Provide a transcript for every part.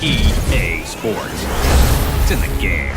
EA Sports. It's in the game.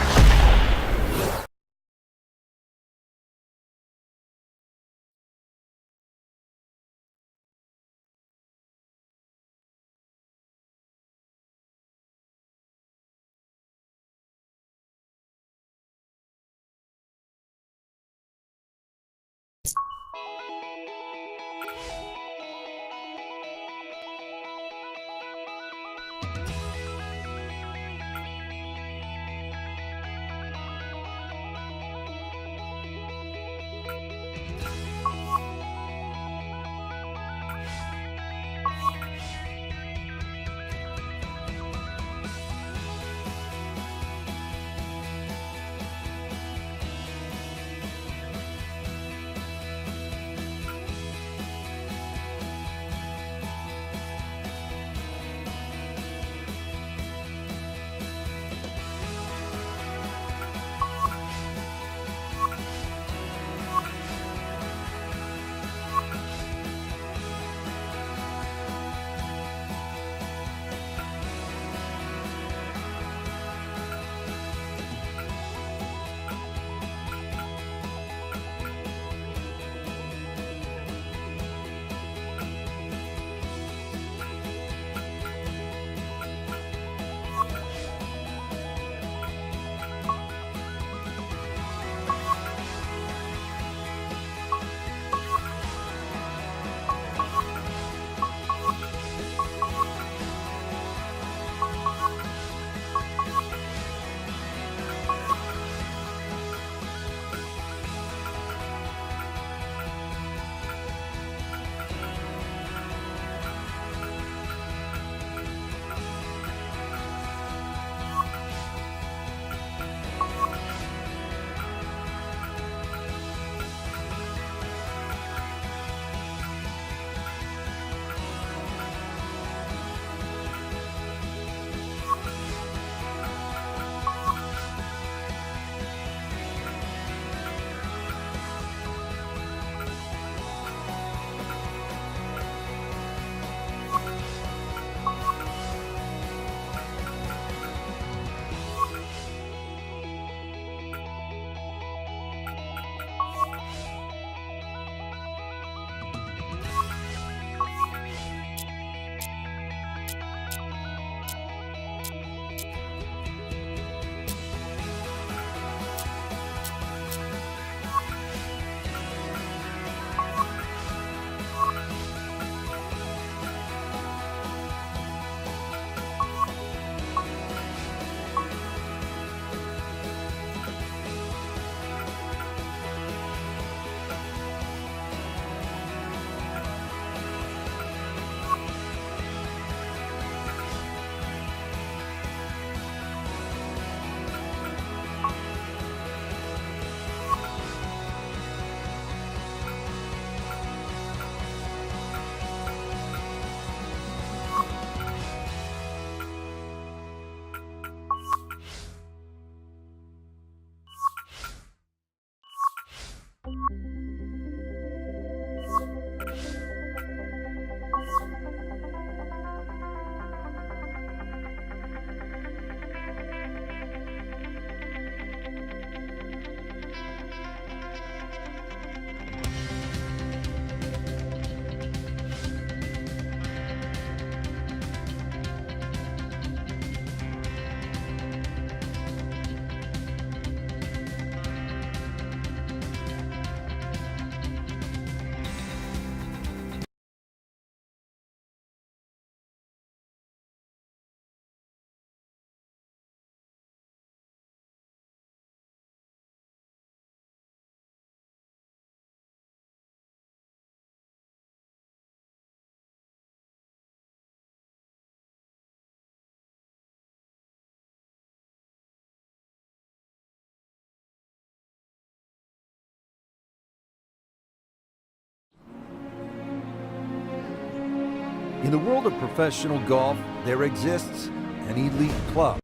In the world of professional golf, there exists an elite club.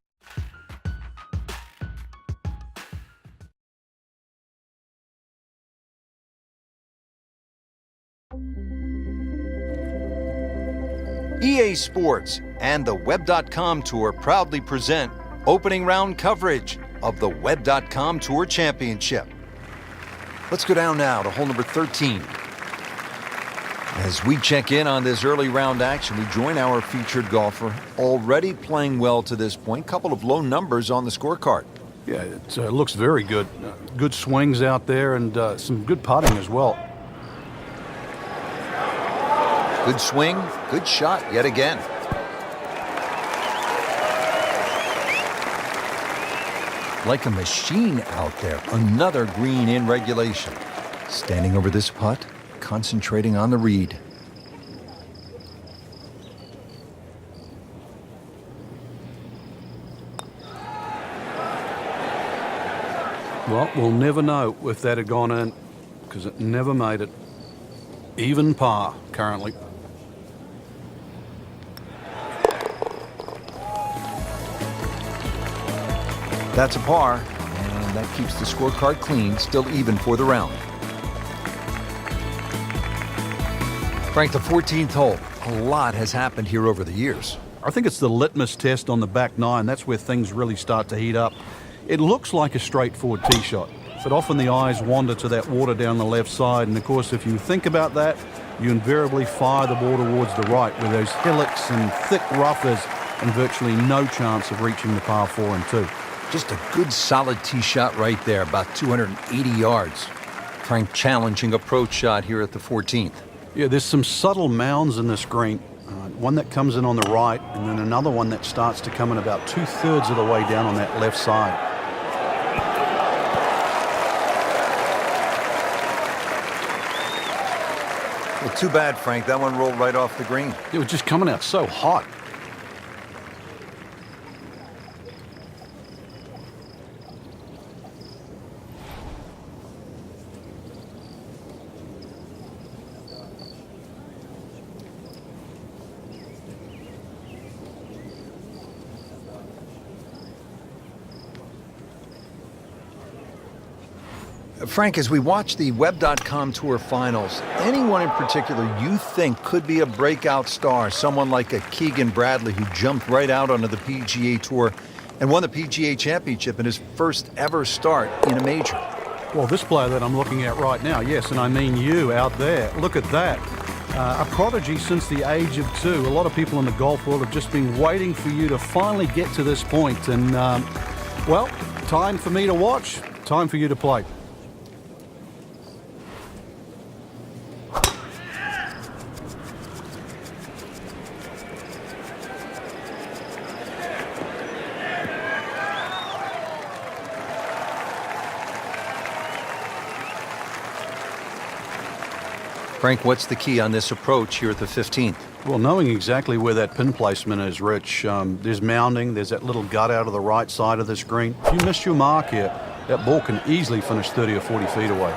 EA Sports and the Web.com Tour proudly present opening round coverage of the Web.com Tour Championship. Let's go down now to hole number 13. As we check in on this early round action, we join our featured golfer, already playing well to this point. Couple of low numbers on the scorecard. Yeah, it looks very good. Good swings out there and some good putting as well. Good swing, good shot yet again. Like a machine out there, another green in regulation. Standing over this putt, concentrating on the read. Well, we'll never know if that had gone in because it never made it. Even par currently. That's a par, and that keeps the scorecard clean, still even for the round. Frank, the 14th hole. A lot has happened here over the years. I think it's the litmus test on the back nine. That's where things really start to heat up. It looks like a straightforward tee shot, but often the eyes wander to that water down the left side. And of course, if you think about that, you invariably fire the ball towards the right where those hillocks and thick rough is and virtually no chance of reaching the par 4 and 2. Just a good solid tee shot right there, about 280 yards. Frank, challenging approach shot here at the 14th. Yeah, there's some subtle mounds in this green. One that comes in on the right, and then another one that starts to come in about 2/3 of the way down on that left side. Well, too bad, Frank. That one rolled right off the green. It was just coming out so hot. Frank, as we watch the Web.com Tour Finals, anyone in particular you think could be a breakout star? Someone like a Keegan Bradley who jumped right out onto the PGA Tour and won the PGA Championship in his first ever start in a major. Well, this player that I'm looking at right now, yes, and I mean you out there. Look at that. A prodigy since the age of 2. A lot of people in the golf world have just been waiting for you to finally get to this point. And, well, time for me to watch, time for you to play. Frank, what's the key on this approach here at the 15th? Well, knowing exactly where that pin placement is, Rich, there's mounding, there's that little gut out of the right side of this green. If you miss your mark here, that ball can easily finish 30 or 40 feet away.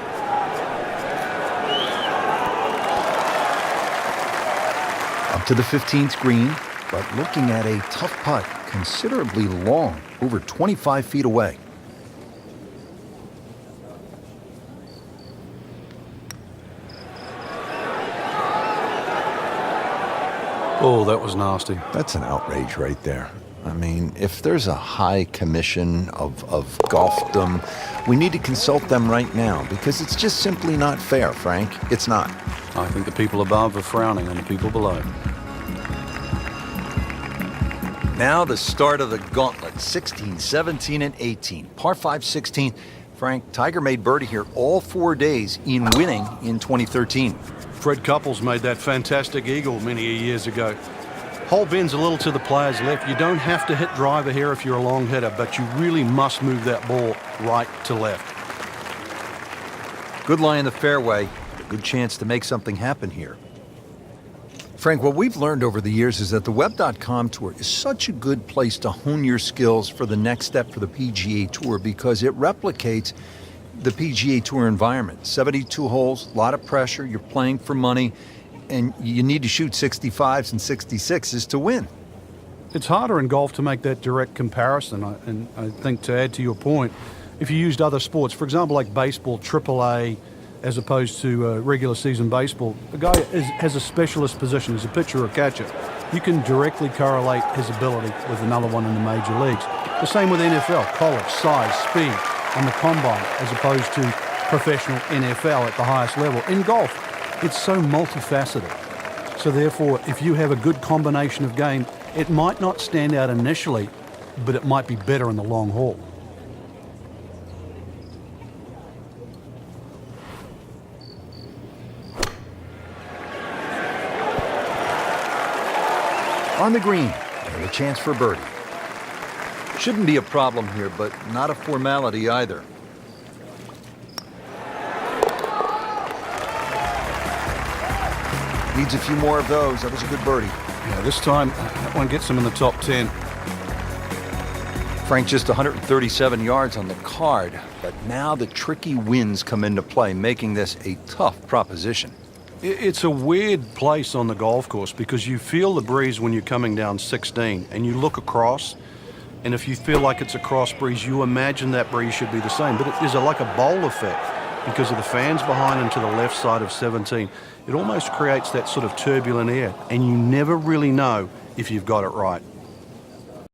Up to the 15th green, but looking at a tough putt, considerably long, over 25 feet away. Oh, that was nasty. That's an outrage right there. I mean, if there's a high commission of golfdom, we need to consult them right now because it's just simply not fair, Frank. It's not. I think the people above are frowning on the people below. Now the start of the gauntlet, 16, 17, and 18. Par 5, 16. Frank, Tiger made birdie here all 4 days in winning in 2013. Fred Couples made that fantastic eagle many years ago. Hole bends a little to the player's left. You don't have to hit driver here if you're a long hitter, but you really must move that ball right to left. Good lie in the fairway. A good chance to make something happen here. Frank, what we've learned over the years is that the Web.com Tour is such a good place to hone your skills for the next step for the PGA Tour because it replicates the PGA Tour environment. 72 holes, a lot of pressure, you're playing for money, and you need to shoot 65s and 66s to win. It's harder in golf to make that direct comparison, and I think to add to your point, if you used other sports, for example, like baseball, AAA, as opposed to regular season baseball. The guy has a specialist position. He's a pitcher or catcher. You can directly correlate his ability with another one in the major leagues. The same with NFL, college, size, speed, and the combine, as opposed to professional NFL at the highest level. In golf, it's so multifaceted. So therefore, if you have a good combination of game, it might not stand out initially, but it might be better in the long haul. On the green, and a chance for birdie. Shouldn't be a problem here, but not a formality either. Needs a few more of those. That was a good birdie. Yeah, this time, that one gets him in the top 10. Frank, just 137 yards on the card, but now the tricky winds come into play, making this a tough proposition. It's a weird place on the golf course because you feel the breeze when you're coming down 16 and you look across, and if you feel like it's a cross breeze, you imagine that breeze should be the same. But it is like a bowl effect because of the fans behind and to the left side of 17. It almost creates that sort of turbulent air, and you never really know if you've got it right.